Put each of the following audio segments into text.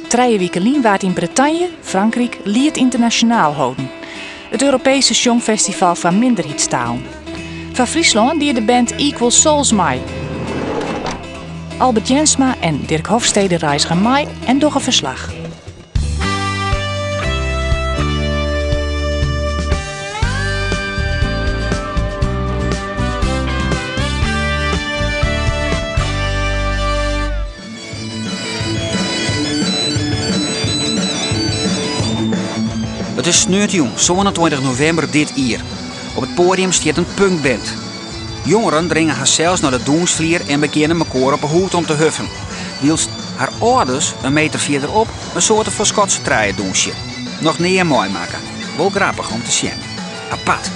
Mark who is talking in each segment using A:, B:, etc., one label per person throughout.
A: 3 weken lang waard in Bretagne, Frankrijk, Lied Internationaal houden. Het Europese Songfestival van minderheidstalen. Van Friesland die de band Equal Souls mee. Albert Jensma en Dirk Hofstede reizigen mee en doen een verslag.
B: Het is sneurtjong, 27 november dit jaar. Op het podium staat een punkband. Jongeren dringen haar zelfs naar de doensvlier en beginnen elkaar op een hoed om te huffen. Wielst haar ouders een meter verderop een soort van Schotse traaien doensje. Nog niet mooi maken. Wel grappig om te zien. Apart.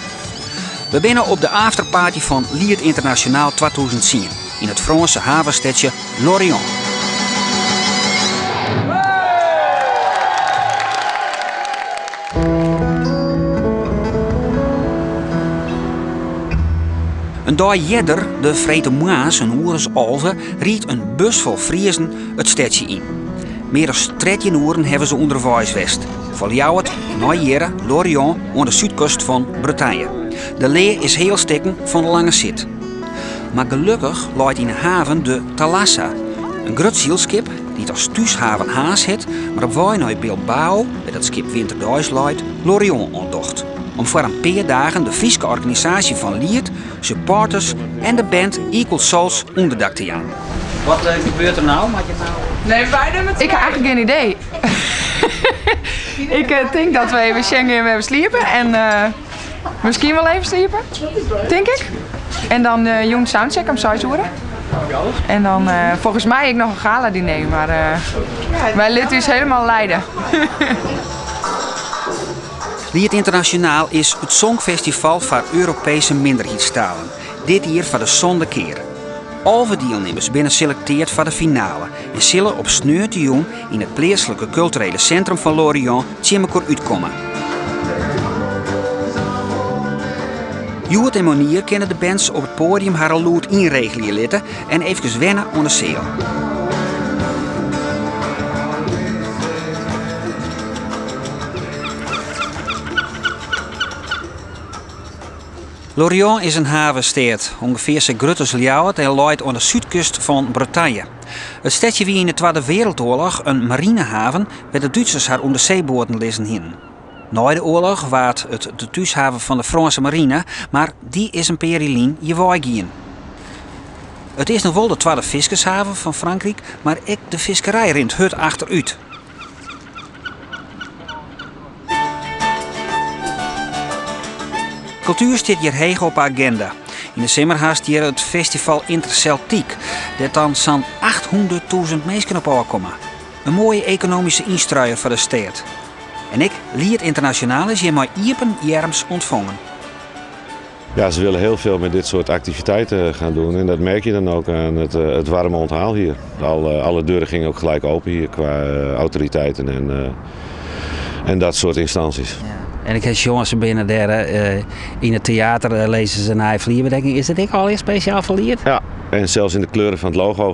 B: We binnen op de afterparty van Lied Internationaal 2010 in het Franse havenstadje Lorient. Een dag eerder, de Vrete Maas, een oeres alve, riet een bus vol Friezen het stadje in. Meer dan 13 uren hebben ze onderwijs west. Van Ljouwert naar Jere, Lorient, aan de zuidkust van Bretagne. De lee is heel stikken van de lange zit. Maar gelukkig leidt in de haven de Thalassa, een groot zielskip die als thuishaven haas het, maar op wij naar Bilbao, met het schip Winterduis leidt, Lorient ontdocht. Om voor een paar dagen de Friese organisatie van Lied, supporters en de band Equal Souls onderdak te gaan. Wat gebeurt er nou?
C: Nee, beide met. Ik heb eigenlijk geen idee. Ik denk dat we even Schengen hebben sliepen en misschien wel even sliepen, denk ik. En dan jong soundcheck om 6 uur. En dan volgens mij ik nog een gala diner, maar wij lid is helemaal leiden.
B: Lied Internationaal is het Songfestival voor Europese minderheidstalen. Dit jaar voor de zonde keer. Alle deelnemers binnen selecteerd voor de finale en zullen op sneurtjong in het plaatselijke culturele centrum van Lorient tjemmekoor uitkomen. Joert en Monier kennen de bands op het podium haar lood inregelen litten en even wennen aan de zeel. Lorient is een havenstad, ongeveer zo groot als Ljouwert en leidt aan de zuidkust van Bretagne. Het stadje wie in de Tweede Wereldoorlog een marinehaven werd de Duitsers haar onderzeeboten lezen heen. Na de oorlog was het de thuishaven van de Franse marine, maar die is een periolien je waaigien. Het is nog wel de tweede vissershaven van Frankrijk, maar ook de visserij rint hut achteruit. Cultuur staat hier hoog op de agenda. In de zomer haast hier het festival Interceltiek, dat dan zo'n 800.000 mensen op aankomen. Een mooie economische instruier voor de stad. En ik, Lied Internationaal, is hier met iepen jerms ontvangen.
D: Ja, ze willen heel veel met dit soort activiteiten gaan doen en dat merk je dan ook aan het warme onthaal hier. Alle deuren gingen ook gelijk open hier qua autoriteiten en dat soort instanties.
B: Ja. En ik heb jongens binnen daar in het theater lezen ze naar vlierbedenking. Is dat ook al speciaal voor Lied?
D: Ja, en zelfs in de kleuren van het logo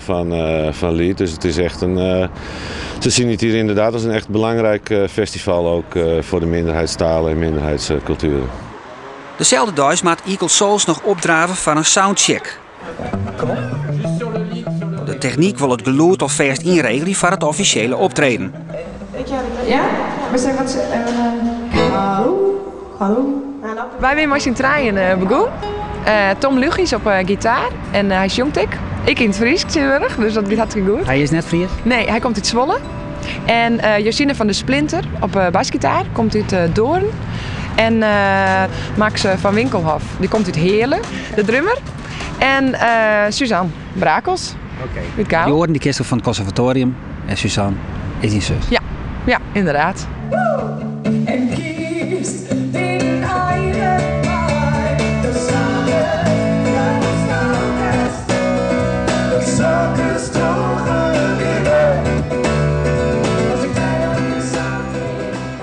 D: van Lied. Dus het is echt ze zien het hier inderdaad als een echt belangrijk festival ook voor de minderheidstalen en minderheidsculturen.
B: Dezelfde dag maakt Equal Souls nog opdraven van een soundcheck. De techniek wil het geluid alvast inregelen voor het officiële optreden.
C: Ja? We zijn wat. Hallo? Hallo? Wij zijn met z'n drieën begonnen. Tom Lugies op gitaar en hij is jongtik. Ik in het Fries, Tilburg, dus dat gaat hartstikke goed.
B: Hij is net Fries?
C: Nee, hij komt uit Zwolle. En Josine van de Splinter op basgitaar komt uit Doorn. En Max van Winkelhof, die komt uit Heerlen, de drummer. En Suzanne Brakels.
B: Okay. Je hoorde die kisten van het conservatorium en Suzanne is die zus.
C: Ja, ja, inderdaad.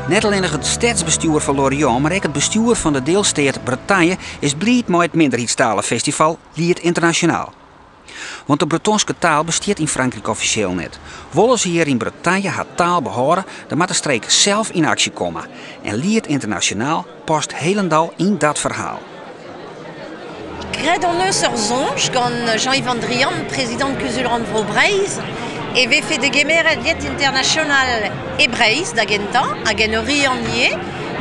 B: Net alleen het stadsbestuur van Lorient, maar ook het bestuur van de deelstaat Bretagne is blij met het minderheidstalenfestival Lied Internationaal. Want de Bretonse taal bestaat in Frankrijk officieel net. Willen ze hier in Bretagne haar taal behouden, dan moet de streek zelf in actie komen. En Lied Internationaal past helemaal in dat verhaal.
E: Credoneux-sur-Zonge, quand Jean-Yves Andrian, président de Cusulran Vaubreis, avait fait de Gemer Liet International Hebreis d'Agentan, à Genori en Nier,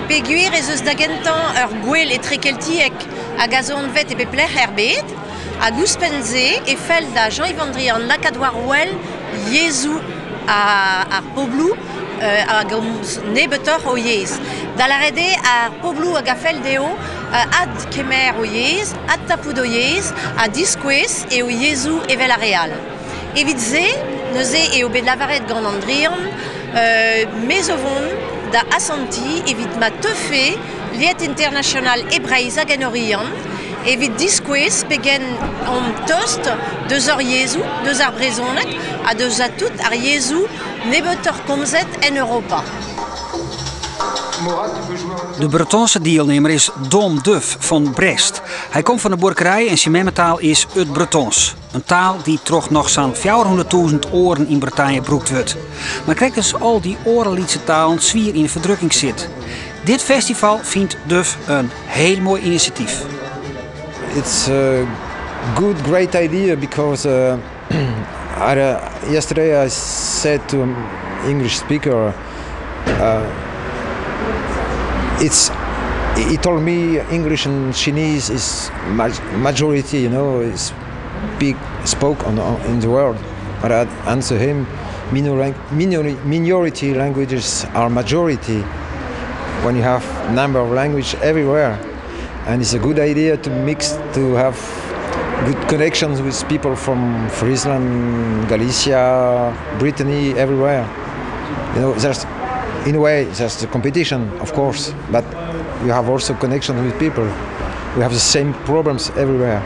E: Peguir et Zeus d'Agentan, Gouel et Trekeltiek, à Gazon Vet et Pepler Herbet, à Gouspenze et Felda, Jean-Yves Andrian, Lacadoirouel, Jésus à Poblou, à Nebetor Oyez. Dalarede à Poblou à Gafeldeo, ad Kemer Oyez, ad Tapud Oyez, à Disques et au Jésus et Velareal. Evitze, Neuze et au Bedlavaret Grand Andrian, Mesovon, da Assanti, evit ma teufé, Liet International Hebreis Agenorian, evit Disques, Pegen en toast, 2 heures Jésus, 2 heures Brezonek, à 2 heures tout, à Jésus, Nebetor Komzet en Europa.
B: De Bretonse deelnemer is Dom Duff van Brest. Hij komt van de boerderij en zijn memmentaal is het Bretons. Een taal die toch nog zo'n 400.000 oren in Bretagne broekt wordt. Maar kijk dus al die orenliedse talen zwier in de verdrukking zit. Dit festival vindt Duff een heel mooi initiatief.
F: It's a great idea because yesterday I said to an English speaker, he told me English and Chinese is majority, you know, is spoke in the world. But I answer him, minority languages are majority when you have number of languages everywhere. And it's a good idea to have good connections with people from Friesland, Galicia, Brittany, everywhere. You know, in a way, there's the competition, of course, but we have also connections with people. We have the same problems everywhere.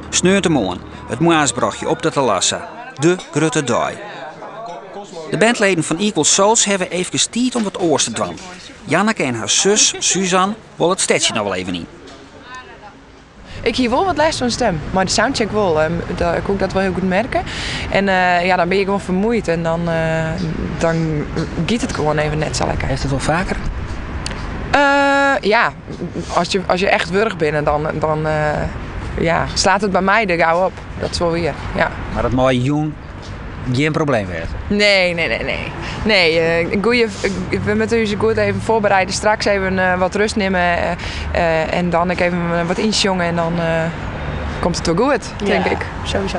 B: Sneurtemoorn, het Maasbrugje op de Talassa, de Grutte Dai. De bandleden van Equal Souls hebben even tijd om het oors te dwan. Janneke en haar zus, Suzanne, willen het stedje nog wel even in.
C: Ik hier wel wat les van stem, maar de soundcheck wel. Ik ook dat wel heel goed merken. En ja, dan ben je gewoon vermoeid en dan giet het gewoon even net zo lekker.
B: Heeft het wel vaker?
C: Ja, als je echt wurg bent, dan ja, slaat het bij mij er gauw op. Dat is wel weer, ja.
B: Maar dat mooie jong geen probleem werd?
C: Nee, we moeten ons goed even voorbereiden. Straks even wat rust nemen en dan even wat insjongen en dan komt het wel goed, denk ik. Sowieso.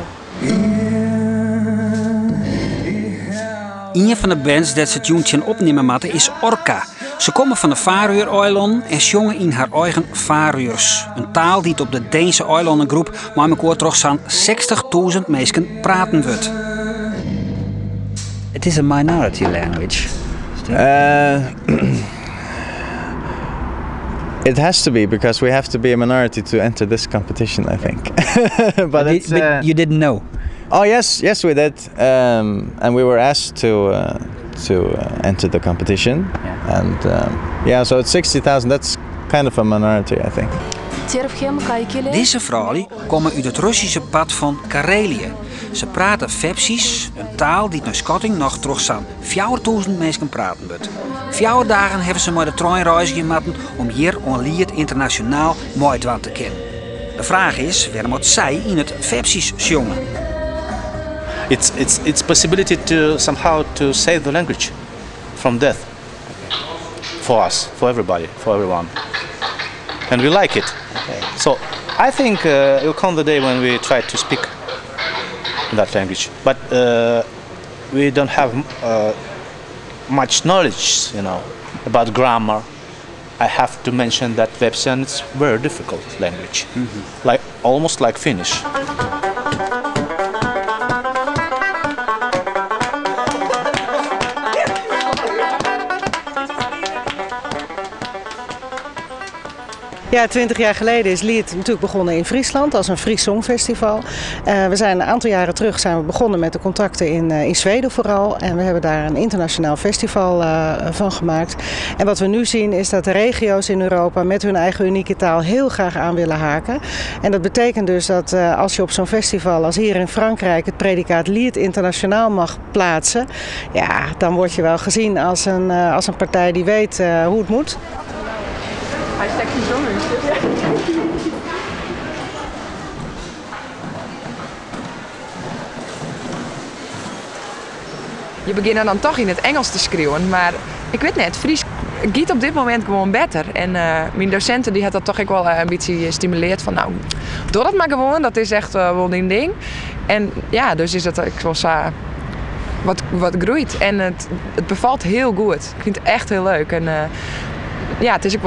B: Een van de bands dat ze het jongetje opnemen moeten is Orca. Ze komen van de Faroe-eilanden en zongen in haar eigen Faroers. Een taal die het op de Deense eilandengroep maar elkaar toch zo'n 60.000 mensen praten wordt.
G: It is a minority language.
H: It has to be because we have to be a minority to enter this competition, I think.
G: but you didn't know?
H: Oh yes, we did, and we were asked to enter the competition, yeah. And so it's 60,000. That's kind of a minority, I think.
B: Deze vrouwen komen uit het Russische pad van Karelië. Ze praten Vepsisch, een taal die naar schatting nog terug zo'n 4.000 mensen praten wordt. 4 dagen hebben ze maar de treinreis gemaakt om hier aan Lied Internationaal mooi te kennen. De vraag is, waar moet zij in het Vepsisch zongen?
I: It's possibility to somehow to save the language from death. For us, for everybody, for everyone. And we like it. Okay. So I think it will come the day when we try to speak that language. But we don't have much knowledge, you know, about grammar. I have to mention that Vepsian is very difficult language, like almost like Finnish.
J: Ja, 20 jaar geleden is Lied natuurlijk begonnen in Friesland als een Fries Songfestival. We zijn een aantal jaren terug begonnen met de contacten in Zweden vooral. En we hebben daar een internationaal festival van gemaakt. En wat we nu zien is dat de regio's in Europa met hun eigen unieke taal heel graag aan willen haken. En dat betekent dus dat als je op zo'n festival als hier in Frankrijk het predicaat Lied internationaal mag plaatsen, ja, dan word je wel gezien als een partij die weet hoe het moet.
C: Hij stekt niet zo in. Je begint dan toch in het Engels te schreeuwen, maar ik weet net, Fries gaat op dit moment gewoon beter. En mijn docenten die had dat toch ook wel een beetje gestimuleerd van nou, doe dat maar gewoon, dat is echt wel een ding. En ja, dus is het, ik wil zeggen, wat groeit. En het bevalt heel goed. Ik vind het echt heel leuk. En ja, het is ook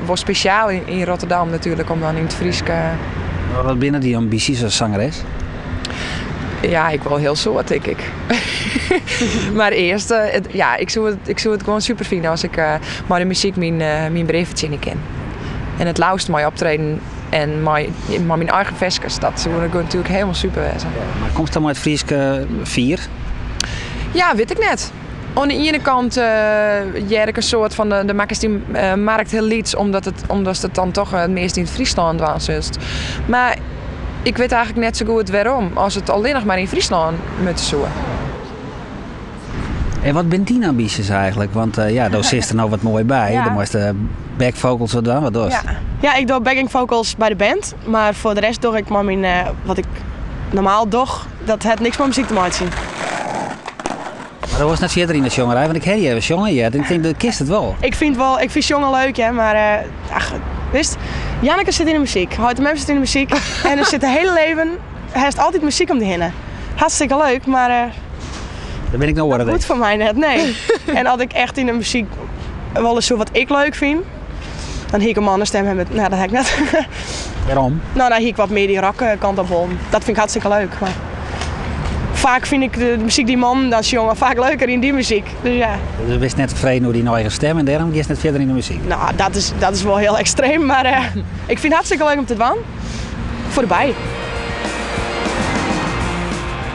C: wel speciaal in Rotterdam natuurlijk om dan in het Fries.
G: Wat binnen die ambities als zangeres?
C: Ja, ik wil heel soort, denk ik. Maar eerst, ik zou het gewoon super vinden als ik maar de muziek mijn brevetje in ken. En het lauwst mooi optreden en mijn eigen vestjes, dat zou natuurlijk helemaal super zijn.
G: Ja, maar komt het dan uit Frieske 4?
C: Ja, weet ik net. Aan de ene kant ik een soort van de makers die markt heel lieds, omdat het dan toch het meest in Friesland was. Maar ik weet eigenlijk net zo goed waarom, als het alleen nog maar in Friesland moet zoeken.
G: En wat bent die ambities eigenlijk? Want daar zit er nou wat mooi bij.
K: Ja.
G: Dan moest de back vocals wat doen.
K: Ja, ik doe backing vocals bij de band, maar voor de rest doe ik maar wat ik normaal doe, dat heeft niks met muziek te maken zien.
G: Maar dat was net verder in de jongerij, want ik heb je even jongen. Ja, ik denk dat kist het wel.
K: Ik vind jongen leuk, ja, maar wist, Janneke zit in de muziek, Hout de Mem zit in de muziek en er zit het hele leven, hij heeft altijd muziek om te hinnen. Hartstikke leuk, maar
G: daar ben ik nou
K: dat goed voor mij net, nee. En als ik echt in de muziek wel eens zo wat ik leuk vind, dan hier ik een mannenstem hebben. Nou, dat heb ik net.
G: Waarom?
K: Nou, dan hier ik wat meer die rock kant op om. Dat vind ik hartstikke leuk. Maar vaak vind ik de muziek die man, dat is jongen, vaak leuker in die muziek. Dus ja.
G: Dus je bent net tevreden door die eigen stem en daarom ga je net verder in de muziek?
K: Nou, dat is wel heel extreem, maar ik vind het hartstikke leuk om te doen. Voor de bij.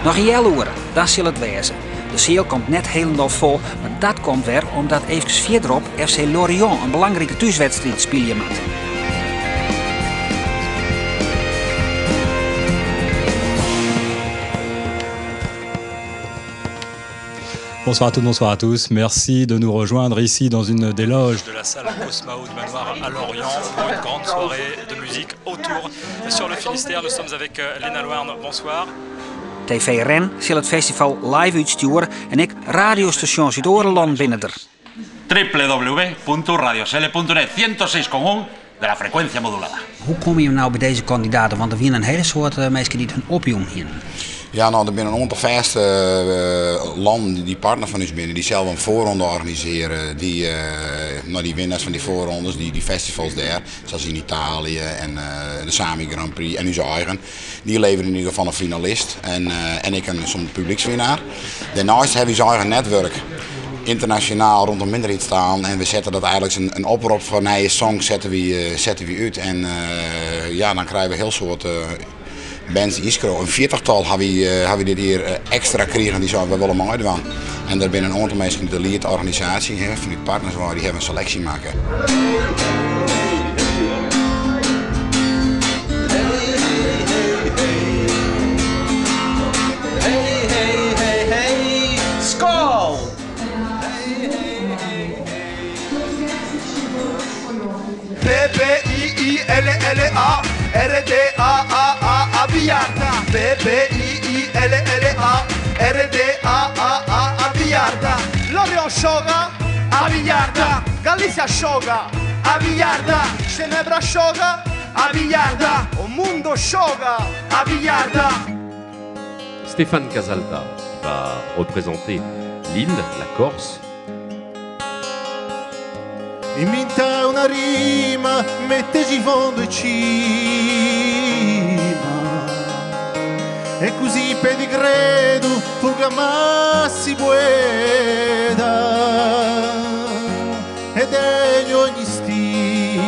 B: Nog een jaar loeren, dat zal het wezen. De ziel komt net helemaal vol, maar dat komt weer omdat even verderop FC Lorient een belangrijke thuiswedstrijd spelen moet.
L: Bonsoir à tous. Merci de nous rejoindre ici dans une des loges de la salle Cosmao du Manoir à Lorient pour une grande soirée de musique autour sur le Finistère. Nous sommes avec Lena Louarn. Bonsoir.
B: TV Ren zal het festival live uitsturen en ik radiostations uit Orenland binnen er.
M: www.radiocelle.net 106,1 de la frecuencia modulada.
G: Hoe kom je nou bij deze kandidaten? Want er zijn een hele soort mensen die hun opjoen hier.
N: Ja, nou, er zijn een aantal vaste landen die partner van ons binnen, die zelf een voorronde organiseren. Die winnaars van die voorrondes, die festivals daar, zoals in Italië en de Sami Grand Prix en onze eigen, die leveren in ieder geval een finalist en ik soms publiekswinnaar. Daarnaast hebben we ons eigen netwerk internationaal rondom minderheid staan en we zetten dat eigenlijk een oproep voor nieuwe songs zetten we uit en dan krijgen we heel soort bands Iskro. Een 40-tal hebben we dit hier extra gekregen die zouden we willen meedoen. En er zijn een aantal mensen in de Lied-organisatie van die partners waar die hebben een selectie maken.
O: Skål! B-B-I-I-L-L-A R-D-A-A-A Biarda B-B-I-I-L-L-A R-D-A-A-A Biarda Lorient Shoga a Biarda Galicia Shoga a Biarda Ginebra Shoga a Biarda O Mundo Shoga a Biarda.
P: Stéphane Casalta va représenter l'île, la Corse.
Q: Inventa una rima, mettesi in fondo e cima. E così pedigredo, fuga massi pueda. E degno ogni stima.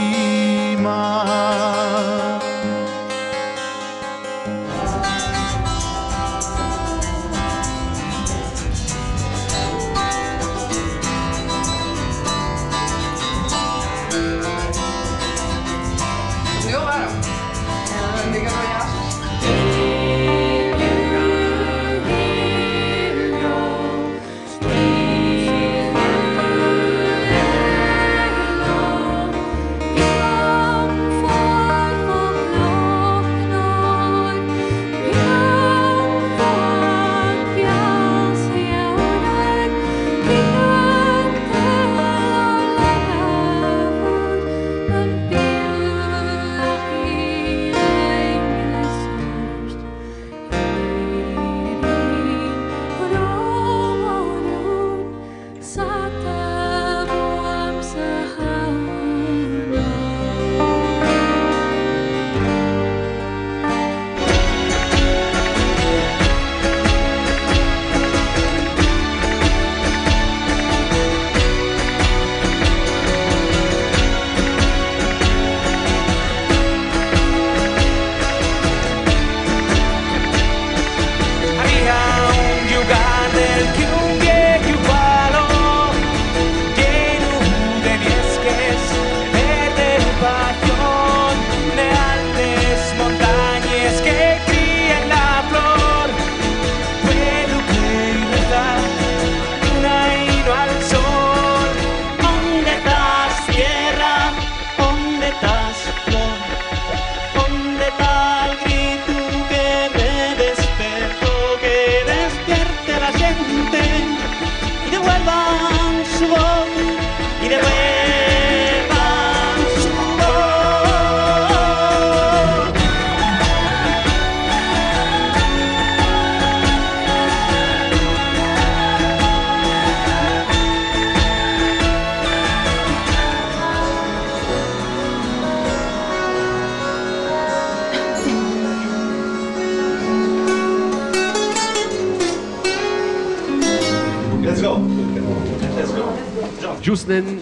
P: Jusnen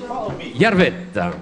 P: Järvetta.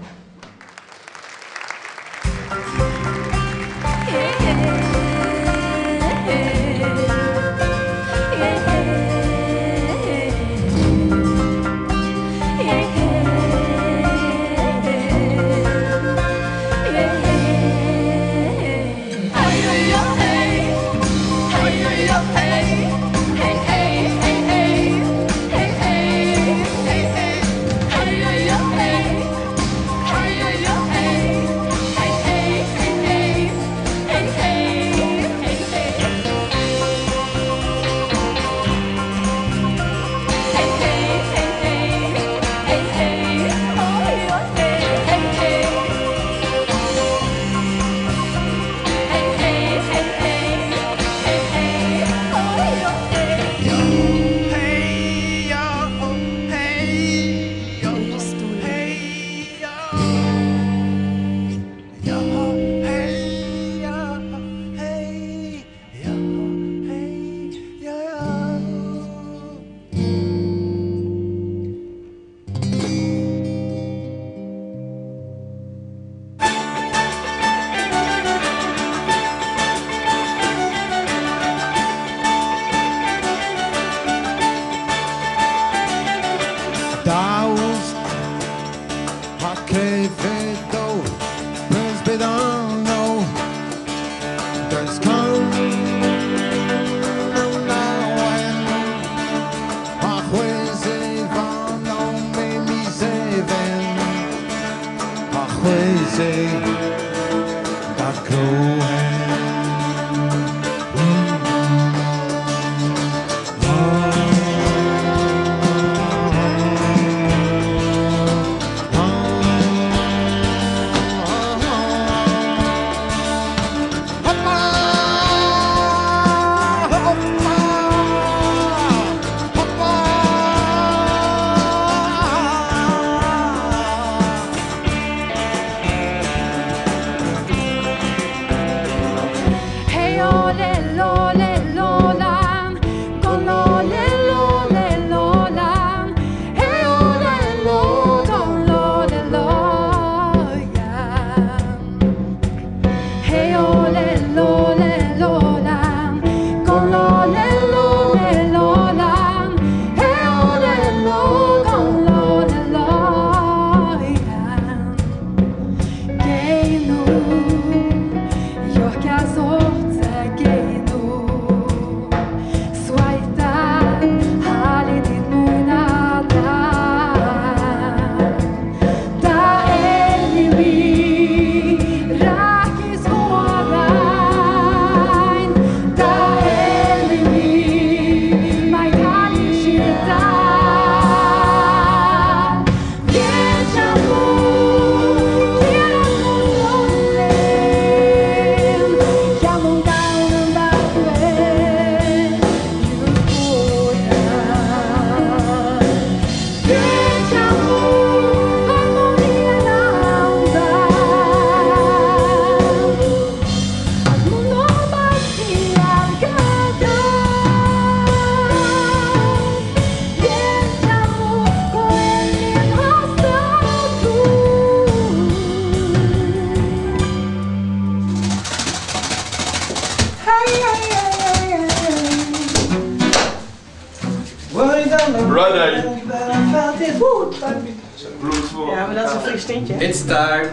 K: Ja, maar dat is een Fries tintje.
R: It's time.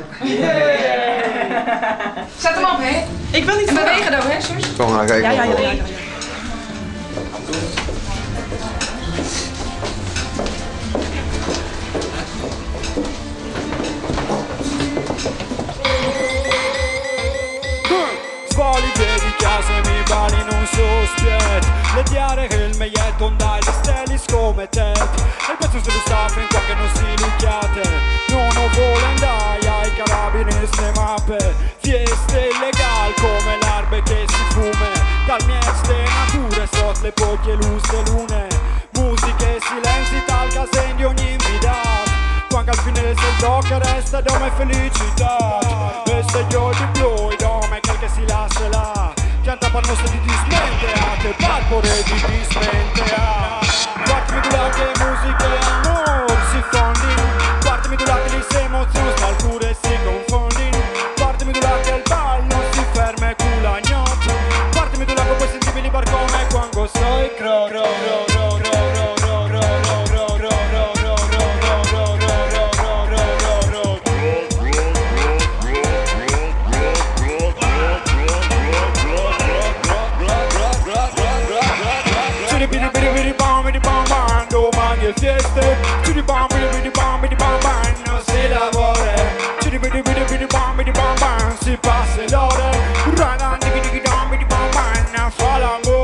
C: Zet hem op, hè?
K: Ik wil niet
C: en bewegen dan, hè, zus?
R: Kom maar, kijk.
K: Ja.
O: Svali piedi, casa e mi bali non sospiet. Le diare che il meglietto dai le stelle come te. E il pezzo dello staff in qua che non si lucchiate. Non ho volo andai ai carabinieri le mappe. Fieste illegal come l'erbe che si fume. Dal miez de nature sot le poche luce lune. Musiche e silenzi tal casen di ogni invidat. Quando al fine del do che resta dome felicità. E se io di blu, dome quel che si lascia là. Che canta per nostra di dismenteate, Barbore di dismenteate. Guardami tu là che musica e amor si fondi, guardami tu là che le emozioni spalcure si confondi, guardami tu là che il ballo si ferma e cula gnocchi, guardami tu là che puoi sentirmi libar come quando sei cro ro ro ro ro ro ro ro ro ro fieste, ci bam non si lavora, ci bam si passa l'ora, rana di bam fa l'amore.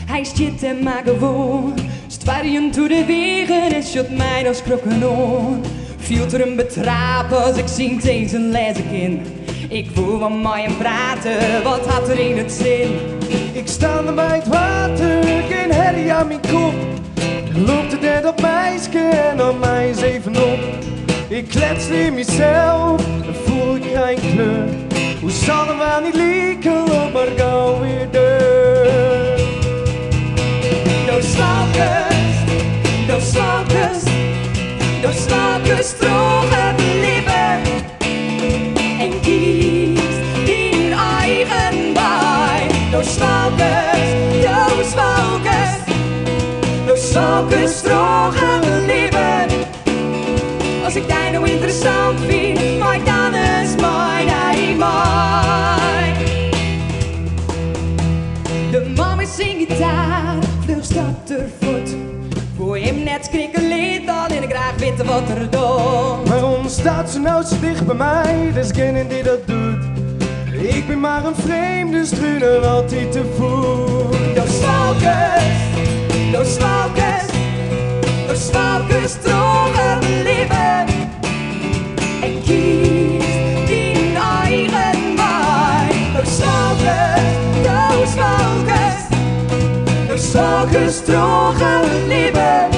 R: Hij zit en maar gewoon. Stwarjen toe de wegen en shot mij als krokken on. Viel er een betrapen als ik zie deze les ik in. Ik voel van mij en praten, wat had er in het zin?
Q: Ik sta er bij het water, geen herrie aan mijn kop. Loopt de derde op meisje en op mij eens even op. Ik klets in mezelf en voel ik geen kleur. Hoe zal er wel niet lieken, loop maar gauw weer deur.
R: Door slakers drogen leven en kies in eigen bij. Door slakers drogen leven. Als ik jij nou interessant vind, maar dan is mijn mij. De man met zijn gitaar, de stapt er voort. Voor hem net skrikken leed, dan en ik graag weten wat er doet.
Q: Waarom staat ze nou zo dicht bij mij? Er is geen die dat doet. Ik ben maar een vreemde struiner, altijd te voet.
R: Door slakers drogen leven. En kies die eigen bij. Door slakers drogen leven.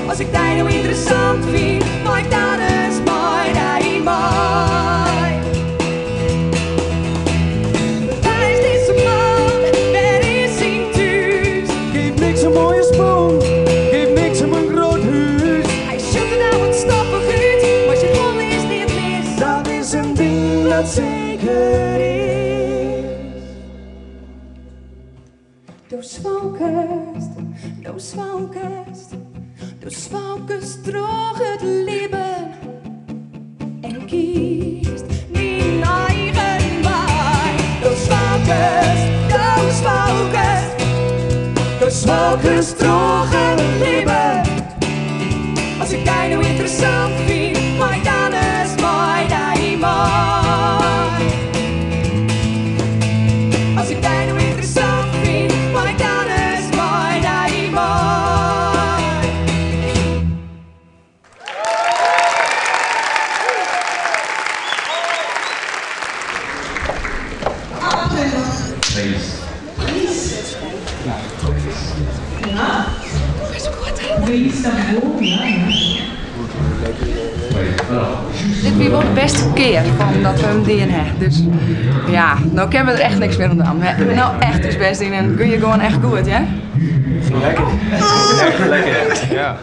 R: Als ik jij nou interessant vind, maar dan is mijn eigen mij. Waar is deze man, waar is hij thuis?
Q: Geef niks een mooie spoon, geef niks om een groot huis. het is.
R: Du zwaukest droog het leven en kiest mijn eigen waai. Du zwaukest droog het leven. Als ik jij nou interessant vind, maar dan is mij die mooi. Als ik jij nou interessant vind, maar dan is mij die mooi.
C: Dit was wel de beste keer van dat we hem deden hebben. Dus ja, nou kunnen we er echt niks meer aan doen. We hebben nou echt ons best in en kun je gewoon echt goed, ja?
Q: Ging lekker. Echt lekker. Ja.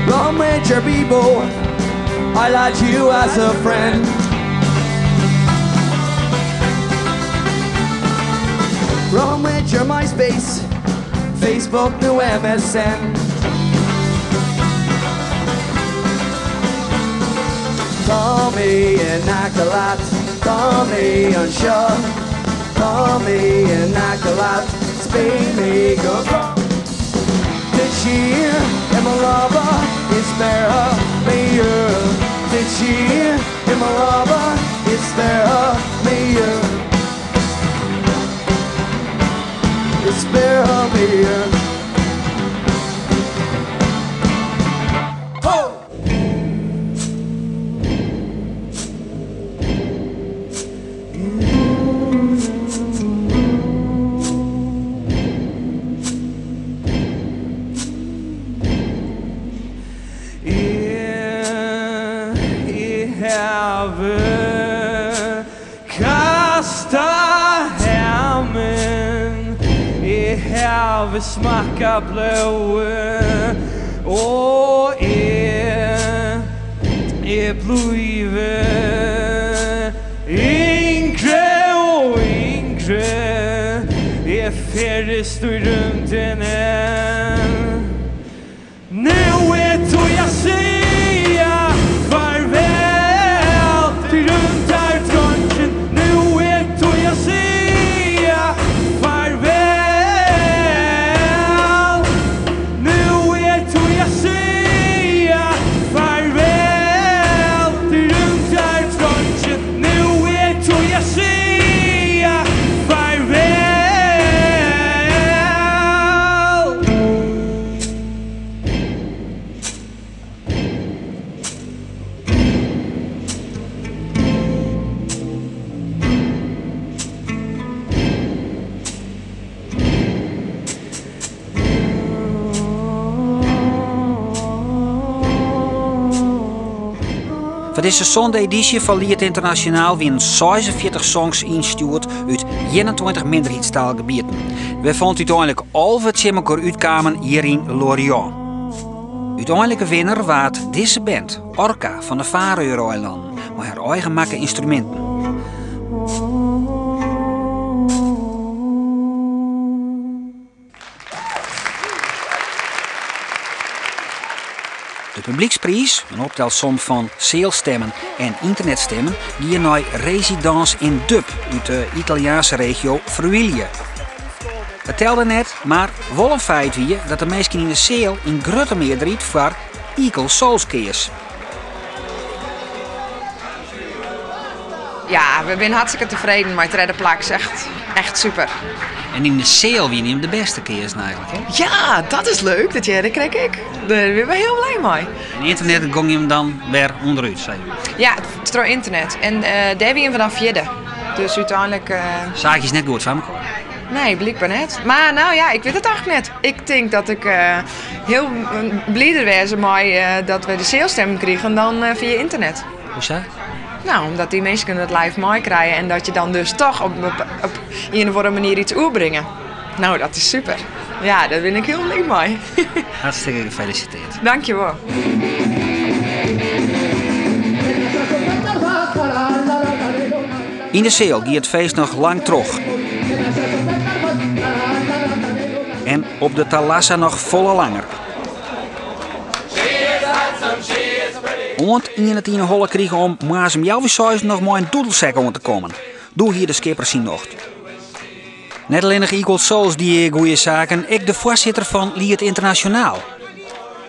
Q: Long Ranger people, I like you as a friend. Long Ranger MySpace, Facebook, new MSN. Tommy en Akkelat, Tommy en Sean, Tommy en Akkelat, speel me go. This year, and my lover is there, me. This year, and my lover is there, me. It's there, me. Vi smakar blåa och är blivit yngre och yngre, är färre står runt en än. Nu då jag säga farväl till runt här trången. Nu då jag säga farväl.
B: Voor deze zondag-editie van Lied Internationaal winnen 46 songs ingestuurd uit 21 minderheidstaalgebieden. We vonden uiteindelijk al wat ze elkaar uitkwamen hier in Lorient. Uiteindelijke winnaar was deze band, Orca van de Faroe-eilanden, met haar eigen makke instrumenten. De publieksprijs, een optelsom van salesstemmen en internetstemmen, die naar Residence in Dub uit de Italiaanse regio Friuli. Het telde net, maar wel een feit wie dat de mensen in de sale in grote meerderheid voor Equal Souls keers.
C: Ja, we zijn hartstikke tevreden met de derde plak. Echt super.
B: En in de sale wie neemt de beste keers eigenlijk, hè?
C: Ja, dat is leuk. Dat kreeg ik. Daar ben ik heel blij mee.
B: En internet ging je hem dan weer onderuit, zei je?
C: Ja, het is door internet. En daar ben je vanaf vierde. Dus uiteindelijk...
B: Zaakjes net goed van elkaar?
C: Nee, blijkbaar net. Maar nou ja, ik weet het eigenlijk net. Ik denk dat ik heel blijer was dat we de salesstemmen kregen dan via internet.
G: Hoezo?
C: Nou, omdat die mensen het live mooi krijgen en dat je dan dus toch op een of andere manier iets oerbrengen. Nou, dat is super. Ja, daar ben ik heel blij mee.
G: Hartstikke gefeliciteerd.
C: Dank je wel.
B: In de Seel gaat het feest nog lang terug. En op de Thalassa nog volle langer. Want in het ene holle kregen om Maasem Jouwisshuis nog maar een doedelzak om te komen. Doe hier de skipper zien nog. Net alleen nog Equal Souls die goede zaken, ik de voorzitter van Lied Internationaal.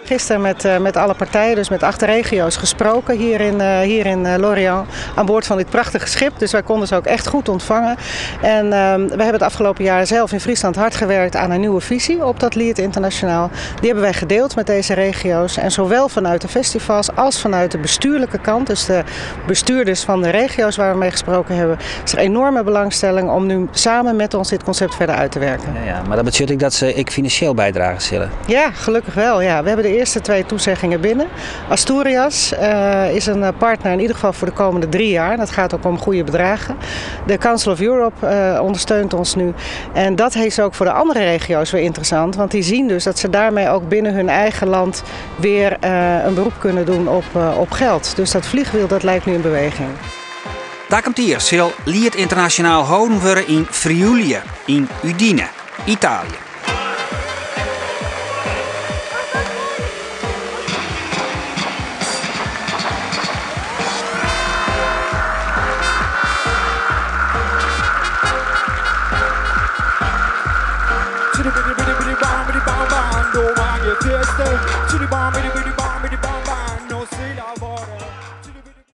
J: Gisteren met alle partijen, dus met 8 regio's gesproken hier in Lorient aan boord van dit prachtige schip. Dus wij konden ze ook echt goed ontvangen. En we hebben het afgelopen jaar zelf in Friesland hard gewerkt aan een nieuwe visie op dat Lied Internationaal. Die hebben wij gedeeld met deze regio's. En zowel vanuit de festivals als vanuit de bestuurlijke kant, dus de bestuurders van de regio's waar we mee gesproken hebben, is er enorme belangstelling om nu samen met ons dit concept verder uit te werken.
G: Ja, maar dat betekent dat ze financieel bijdragen zullen?
J: Ja, gelukkig wel. Ja. We hebben de eerste 2 toezeggingen binnen. Asturias is een partner in ieder geval voor de komende 3 jaar. Dat gaat ook om goede bedragen. De Council of Europe ondersteunt ons nu. En dat is ook voor de andere regio's weer interessant. Want die zien dus dat ze daarmee ook binnen hun eigen land weer een beroep kunnen doen op geld. Dus dat vliegwiel dat lijkt nu in beweging.
B: Daar komt hier, zal Lied Internationaal houden worden in Friuli, in Udine, Italië.
Q: Chitty bitty bitty bitty bomb bitty bomb bomb, do I get tested? Chitty bomb bitty bitty